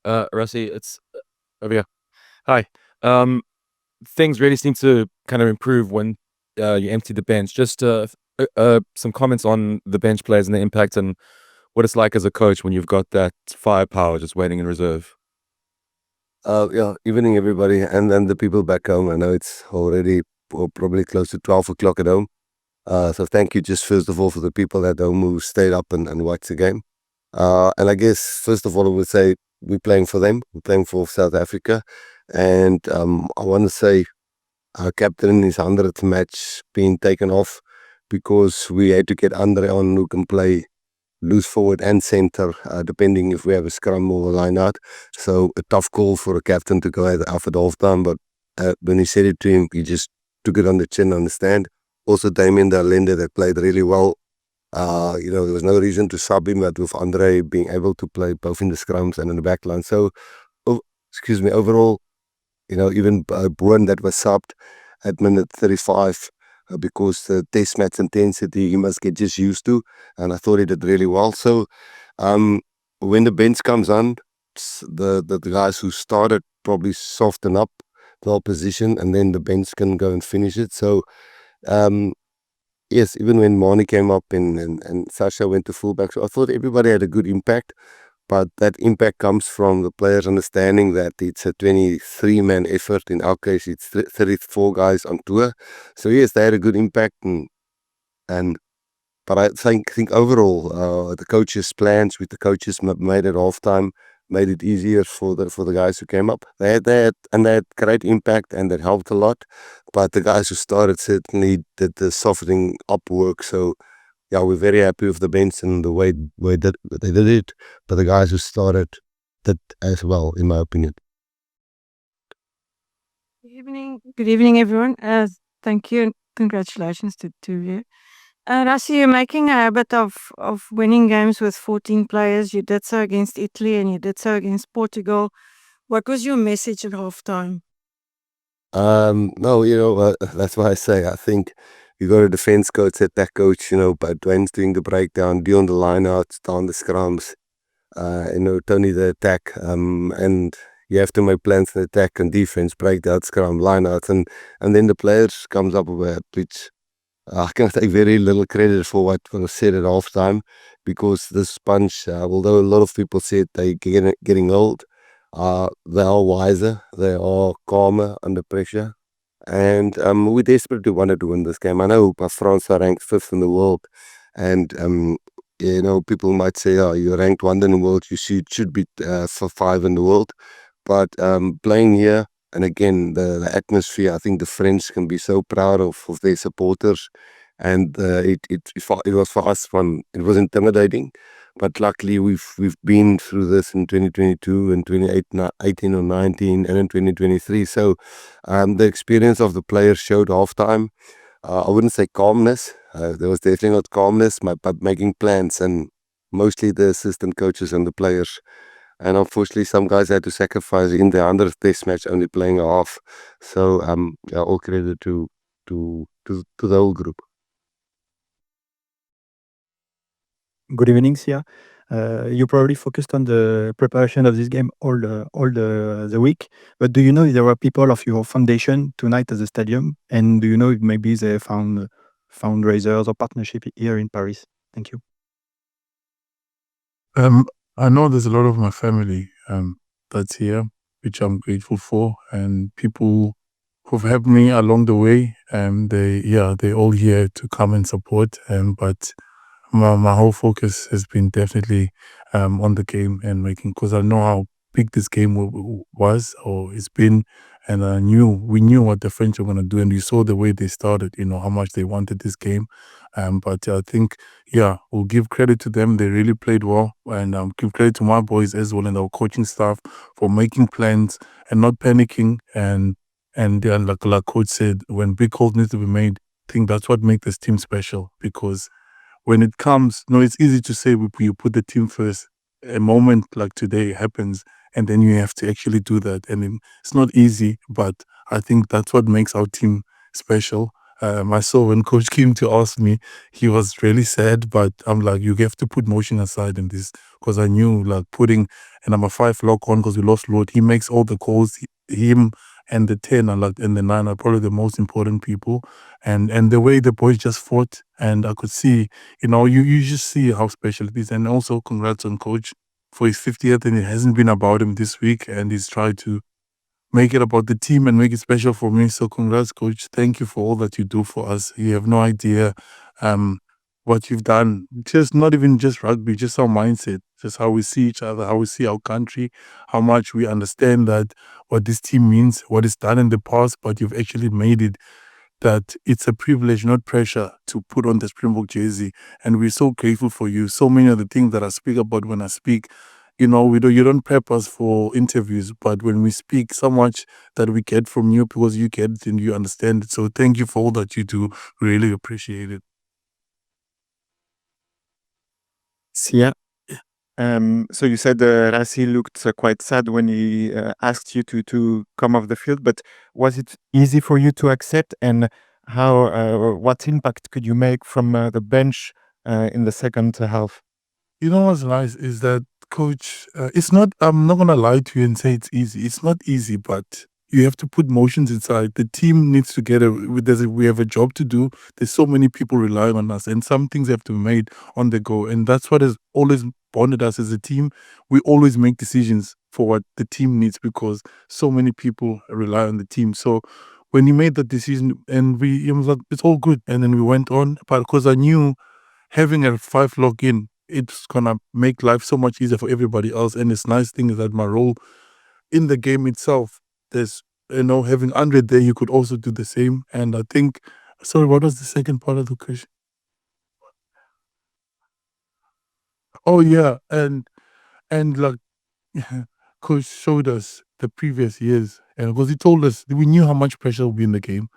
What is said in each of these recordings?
Rassie, it's over here. Hi. Um, Things really seem to kind of improve when you empty the bench. Just some comments on the bench players and the impact and what it's like as a coach when you've got that firepower just waiting in reserve. Yeah, evening everybody, and then the people back home. I know it's already probably close to 12 o'clock at home. So thank you just first of all for the people at home who stayed up and watched the game. And I guess first of all I would say we're playing for them. We're playing for South Africa. And I want to say our captain in his 100th match being taken off because we had to get Andre on who can play loose forward and center, depending if we have a scrum or a line out. So a tough call for a captain to go off at halftime, but when he said it to him, he just took it on the chin, understand. Also, Damien Darlende, that played really well. There was no reason to sub him, but with Andre being able to play both in the scrums and in the back line. So, overall, even Bruin that was subbed at minute 35 because the test match intensity he must get just used to, and I thought he did really well. So when the bench comes on, the guys who started probably soften up the opposition, and then the bench can go and finish it. So yes, even when Mani came up and Sasha went to fullback, so I thought everybody had a good impact. But that impact comes from the players understanding that it's a 23-man effort. In our case, it's 34 guys on tour. So yes, they had a good impact, and but I think overall, the coaches' plans with the coaches made it halftime, made it easier for the guys who came up. They had great impact, and that helped a lot. But the guys who started certainly did the softening up work. So yeah, we're very happy with the bench and the way that they did it. But the guys who started did as well, in my opinion. Good evening, everyone. Thank you and congratulations to you. Rassi, you're making a habit of winning games with 14 players. You did so against Italy and you did so against Portugal. What was your message at halftime? No, that's why I say I think you got a defense coach, attack coach, but Dwayne's doing the breakdown, Dion the lineouts, down the scrums, Tony the attack, and you have to make plans for attack and defense, breakdown, scrum, lineouts, and then the players comes up with it, which I can take very little credit for what was said at halftime because this bunch, although a lot of people said they getting old, they are wiser, they are calmer under pressure, and we desperately wanted to win this game. I know France are ranked 5th in the world, and people might say, "Oh, you're ranked 1 in the world. You should be for 5 in the world." But playing here, and again, the atmosphere, I think the French can be so proud of their supporters. And it was for us fun. It was intimidating, but luckily we've been through this in 2022 and 2018 or 19 and in 2023. So the experience of the players showed halftime. I wouldn't say calmness. There was definitely not calmness, but making plans, and mostly the assistant coaches and the players. And unfortunately, some guys had to sacrifice in the 100th test match, only playing a half. So yeah, all credit to the whole group. Good evening, Siya. You probably focused on the preparation of this game all the week, but do you know if there were people of your foundation tonight at the stadium? And do you know if maybe they found fundraisers or partnership here in Paris? Thank you. I know there's a lot of my family that's here, which I'm grateful for, and people who've helped me along the way. They're all here to come and support. But my whole focus has been definitely on the game and making, because I know how big this game was or it's been, and we knew what the French were going to do, and we saw the way they started, how much they wanted this game. But I think, we'll give credit to them. They really played well, and give credit to my boys as well and our coaching staff for making plans and not panicking. And like coach said, when big calls need to be made, I think that's what makes this team special, because when it comes, it's easy to say you put the team first. A moment like today happens, and then you have to actually do that. And it's not easy, but I think that's what makes our team special. I saw when coach came to ask me, he was really sad, but I'm like, you have to put motion aside in this because I knew like putting a number 5 lock on because we lost Lord. He makes all the calls. Him and the 10 are like and the 9 are probably the most important people. And the way the boys just fought, and I could see, you just see how special it is. And also congrats on coach for his 50th, and it hasn't been about him this week, and he's tried to make it about the team and make it special for me. So congrats, coach. Thank you for all that you do for us. You have no idea what you've done. Just not even just rugby, just our mindset, just how we see each other, how we see our country, how much we understand that what this team means, what it's done in the past, but you've actually made it that it's a privilege, not pressure, to put on the Springbok jersey. And we're so grateful for you. So many of the things that I speak about when I speak, you don't prep us for interviews, but when we speak, so much that we get from you because you get it and you understand it. So thank you for all that you do. Really appreciate it. Siya, so you said Rassie looked quite sad when he asked you to come off the field, but was it easy for you to accept? And what impact could you make from the bench in the second half? You know what's nice is that, coach, I'm not going to lie to you and say it's easy. It's not easy, but you have to put motions inside. The team needs to we have a job to do. There's so many people relying on us, and some things have to be made on the go. And that's what has always bonded us as a team. We always make decisions for what the team needs because so many people rely on the team. So when he made that decision, and it was like, it's all good. And then we went on, but because I knew having a 5 login, it's gonna make life so much easier for everybody else. And this nice thing is that my role in the game itself, there's having Andre there, you could also do the same. And I think, sorry, what was the second part of the question? Oh yeah, and like coach showed us the previous years, and because he told us we knew how much pressure would be in the game.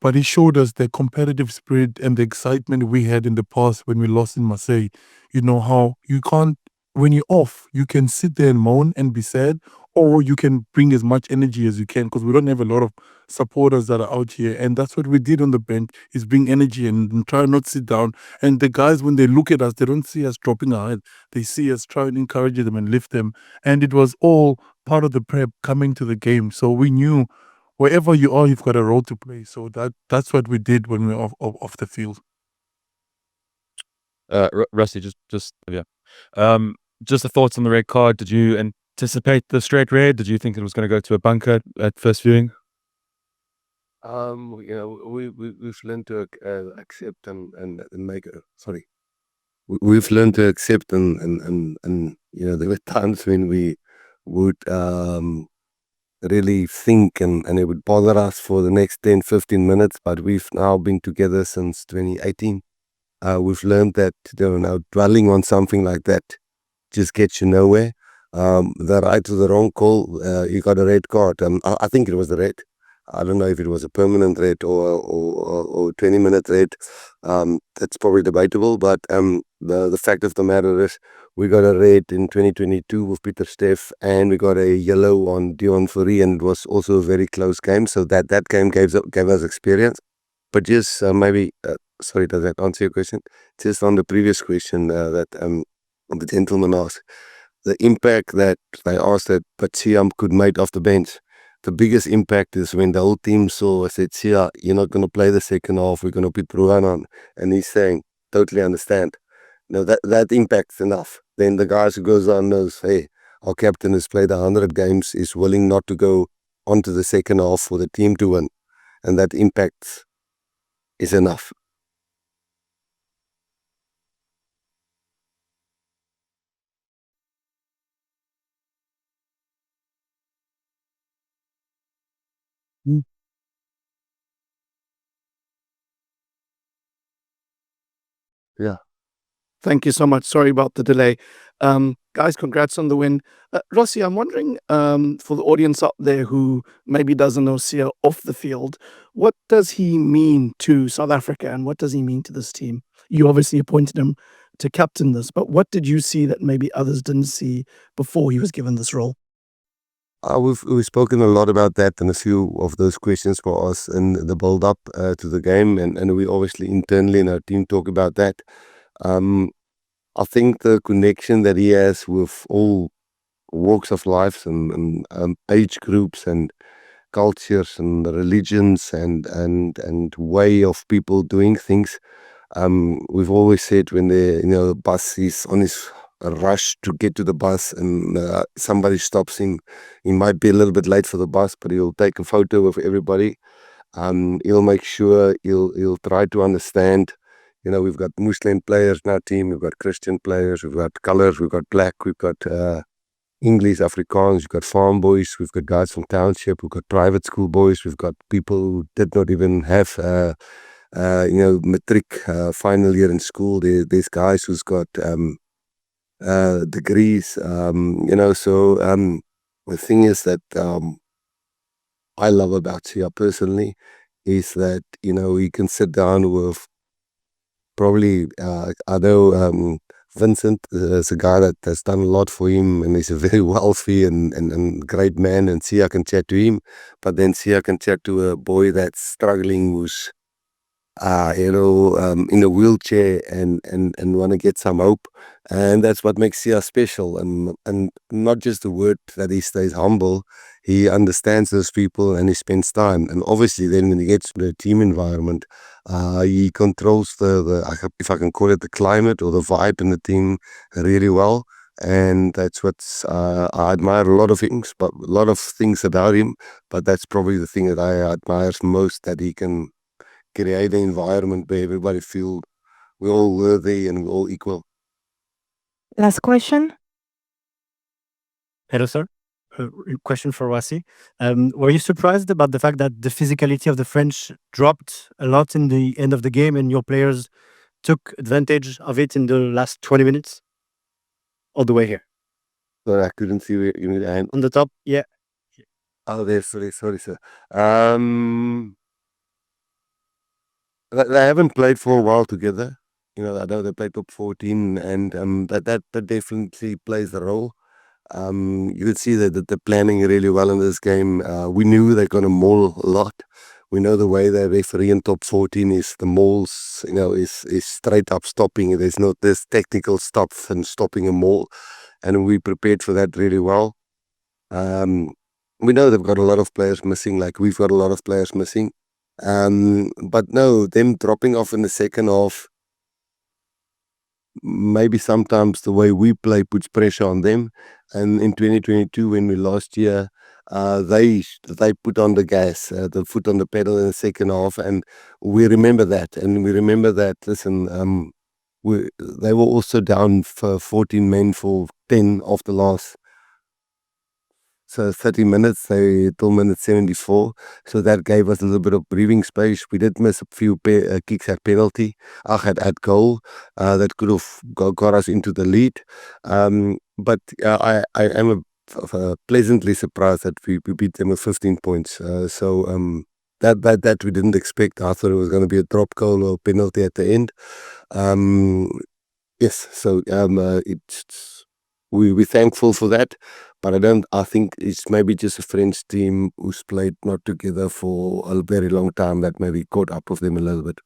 But he showed us the competitive spirit and the excitement we had in the past when we lost in Marseille. You know how you can't, when you're off, you can sit there and moan and be sad, or you can bring as much energy as you can because we don't have a lot of supporters that are out here. And that's what we did on the bench, is bring energy and try not sit down. And the guys, when they look at us, they don't see us dropping our head. They see us try and encourage them and lift them. And it was all part of the prep coming to the game. So we knew wherever you are, you've got a role to play. So that's what we did when we were off the field. Rusty, yeah. Just the thoughts on the red card. Did you anticipate the straight red? Did you think it was going to go to a bunker at first viewing? We've learned to accept and make sorry. We've learned to accept and there were times when we would really think and it would bother us for the next 10-15 minutes, but we've now been together since 2018. We've learned that now dwelling on something like that just gets you nowhere. The right or the wrong call, you got a red card. I think it was the red. I don't know if it was a permanent red or 20-minute red. That's probably debatable, but the fact of the matter is we got a red in 2022 with Peter Steff, and we got a yellow on Dion Fourie, and it was also a very close game. So that game gave us experience. But just maybe, sorry, does that answer your question? Just on the previous question that the gentleman asked, the impact that they asked that Siya could make off the bench. The biggest impact is when the whole team saw, I said, Siya, you're not going to play the second half. We're going to put Bruin on. And he's saying, totally understand. That impact's enough. Then the guys who goes on knows, hey, our captain has played 100 games, is willing not to go onto the second half for the team to win. And that impact is enough. Yeah. Thank you so much. Sorry about the delay. Guys, congrats on the win. Rassie, I'm wondering, for the audience out there who maybe doesn't know Siya off the field, what does he mean to South Africa and what does he mean to this team? You obviously appointed him to captain this, but what did you see that maybe others didn't see before he was given this role? We've spoken a lot about that, and a few of those questions were asked in the build-up to the game, and we obviously internally in our team talk about that. I think the connection that he has with all walks of life and age groups and cultures and religions and way of people doing things. We've always said when the bus is on his rush to get to the bus and somebody stops him, he might be a little bit late for the bus, but he'll take a photo of everybody. He'll make sure he'll try to understand. We've got Muslim players in our team, we've got Christian players, we've got colors, we've got black, we've got English, Afrikaans, we've got farm boys, we've got guys from township, we've got private school boys, we've got people who did not even have matric final year in school. There's guys who's got degrees, so the thing is that I love about Siya personally is that he can sit down with probably I know Vincent is a guy that has done a lot for him, and he's a very wealthy and great man, and Siya can chat to him, but then Siya can chat to a boy that's struggling, who's in a wheelchair and want to get some hope. And that's what makes Siya special. And not just the word that he stays humble, he understands those people and he spends time. And obviously then when he gets to the team environment, he controls if I can call it, the climate or the vibe in the team really well. And that's what's I admire a lot of things, but a lot of things about him, but that's probably the thing that I admire most, that he can create an environment where everybody feel we're all worthy and we're all equal. Last question. Hello, sir. Question for Rassie. Were you surprised about the fact that the physicality of the French dropped a lot in the end of the game and your players took advantage of it in the last 20 minutes? All the way here. Sorry, I couldn't see where you need a hand. On the top, yeah. Oh, there, sorry, sir. They haven't played for a while together. I know they played top 14, and that definitely plays a role. You could see that they're planning really well in this game. We knew they're going to maul a lot. We know the way they referee in top 14 is the mauls, is straight up stopping. There's not this technical stuff and stopping a maul, and we prepared for that really well. We know they've got a lot of players missing, like we've got a lot of players missing. But no, them dropping off in the second half, maybe sometimes the way we play puts pressure on them. And in 2022, when we last year, they put on the gas, the foot on the pedal in the second half, and we remember that. And we remember that. Listen, they were also down for 14 men for 10 of the last. So 30 minutes, till minute 74. So that gave us a little bit of breathing space. We did miss a few kicks at penalty. At goal. That could have got us into the lead. But I am pleasantly surprised that we beat them with 15 points. That we didn't expect. I thought it was going to be a drop goal or penalty at the end. Yes, so we're thankful for that, but I think it's maybe just a French team who's played not together for a very long time that maybe caught up with them a little bit.